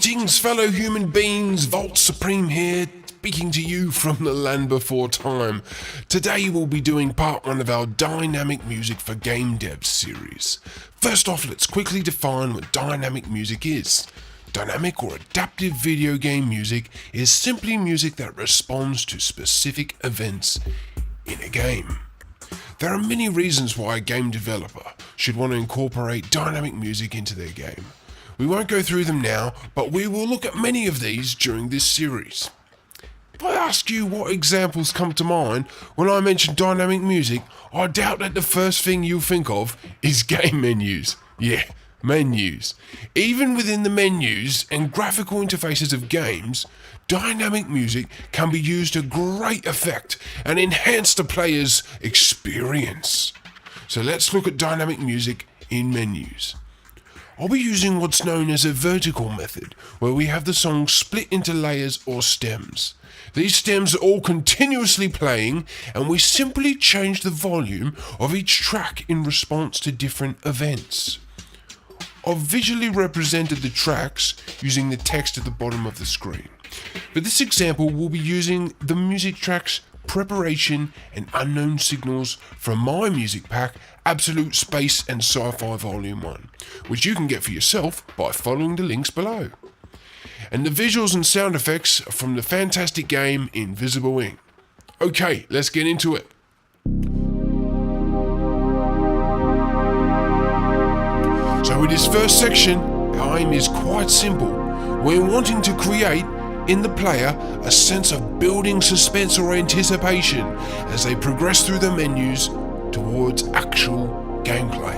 Greetings, fellow human beings. Voltz Supreme here, speaking to you from the land before time. Today we'll be doing part 1 of our Dynamic Music for Game Devs series. First off, let's quickly define what dynamic music is. Dynamic or adaptive video game music is simply music that responds to specific events in a game. There are many reasons why a game developer should want to incorporate dynamic music into their game. We won't go through them now, but we will look at many of these during this series. If I ask you what examples come to mind when I mention dynamic music, I doubt that the first thing you'll think of is game menus. Yeah, menus. Even within the menus and graphical interfaces of games, dynamic music can be used to great effect and enhance the player's experience. So let's look at dynamic music in menus. I'll be using what's known as a vertical method, where we have the song split into layers or stems. These stems are all continuously playing, and we simply change the volume of each track in response to different events. I've visually represented the tracks using the text at the bottom of the screen. For this example, we'll be using the music tracks Preparation and Unknown Signals from my music pack, Absolute Space and Sci-Fi Volume 1, which you can get for yourself by following the links below. And the visuals and sound effects are from the fantastic game Invisible Ink. Okay, let's get into it. So with this first section, our aim is quite simple. We're wanting to create in the player a sense of building suspense or anticipation as they progress through the menus towards actual gameplay.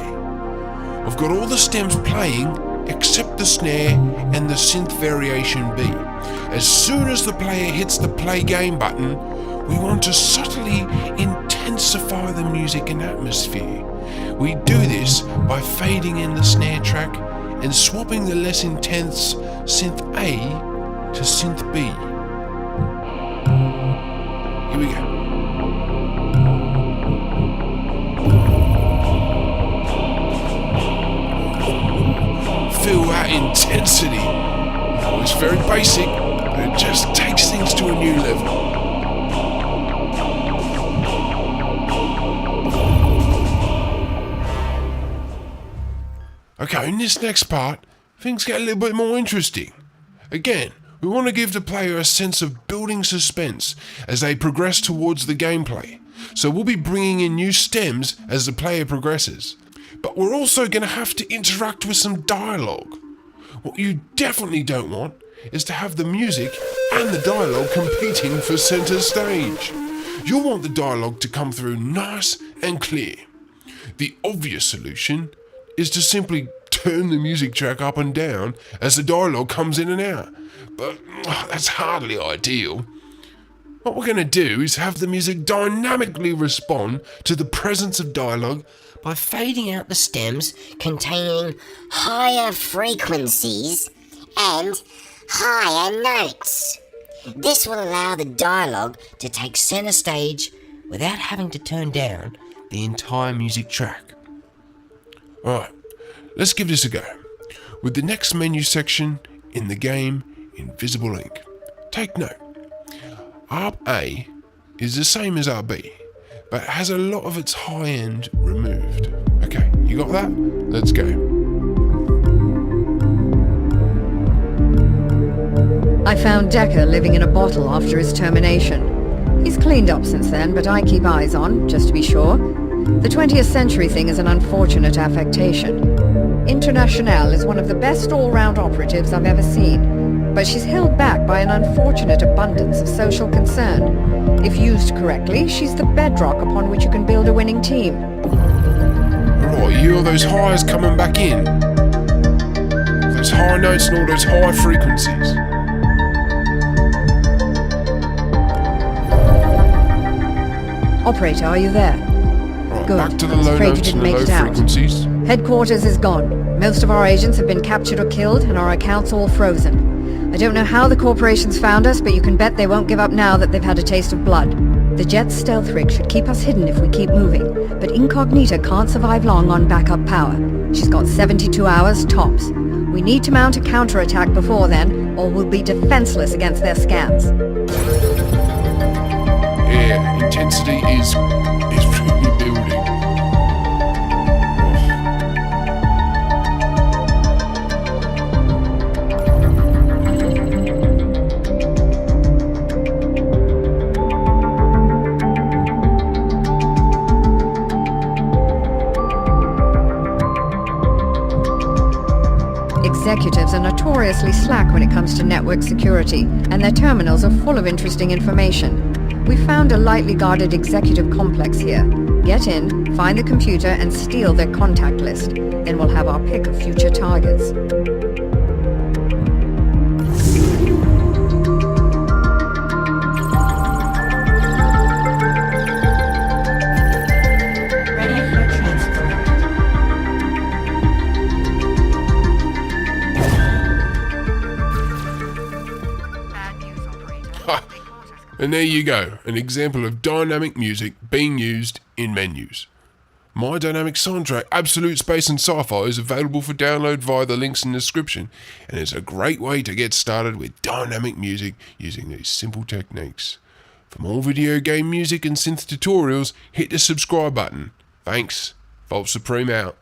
I've got all the stems playing except the snare and the synth variation B. As soon as the player hits the play game button, we want to subtly intensify the music and atmosphere. We do this by fading in the snare track and swapping the less intense synth A to synth B. Here we go. Feel that intensity. Oh, it's very basic, but it just takes things to a new level. Okay, in this next part, things get a little bit more interesting. Again, we want to give the player a sense of building suspense as they progress towards the gameplay. So we'll be bringing in new stems as the player progresses. But we're also going to have to interact with some dialogue. What you definitely don't want is to have the music and the dialogue competing for center stage. You'll want the dialogue to come through nice and clear. The obvious solution is to simply turn the music track up and down as the dialogue comes in and out. But that's hardly ideal. What we're going to do is have the music dynamically respond to the presence of dialogue by fading out the stems containing higher frequencies and higher notes. This will allow the dialogue to take center stage without having to turn down the entire music track. Alright, let's give this a go. With the next menu section in the game Invisible Ink. Take note, ARP A is the same as ARP B, but has a lot of its high end removed. Okay, you got that? Let's go. I found Decker living in a bottle after his termination. He's cleaned up since then, but I keep eyes on, just to be sure. The 20th century thing is an unfortunate affectation. Internationale is one of the best all-round operatives I've ever seen, but she's held back by an unfortunate abundance of social concern. If used correctly, she's the bedrock upon which you can build a winning team. Right, you hear those highs coming back in? Those high notes and all those high frequencies. Operator, are you there? Right, Good. back to the I was low afraid you notes didn't and the make low it out. frequencies. Headquarters is gone. Most of our agents have been captured or killed, and our accounts all frozen. I don't know how the corporations found us, but you can bet they won't give up now that they've had a taste of blood. The jet's stealth rig should keep us hidden if we keep moving, but Incognita can't survive long on backup power. She's got 72 hours tops. We We need to mount a counterattack before then, or we'll be defenseless against their scans. Yeah, intensity is really building. Executives are notoriously slack when it comes to network security, and their terminals are full of interesting information. We found a lightly guarded executive complex here. Get in, find the computer, and steal their contact list. Then we'll have our pick of future targets. And there you go, an example of dynamic music being used in menus. My dynamic soundtrack, Absolute Space and Sci-Fi, is available for download via the links in the description, and it's a great way to get started with dynamic music using these simple techniques. For more video game music and synth tutorials, hit the subscribe button. Thanks. Voltz Supreme out.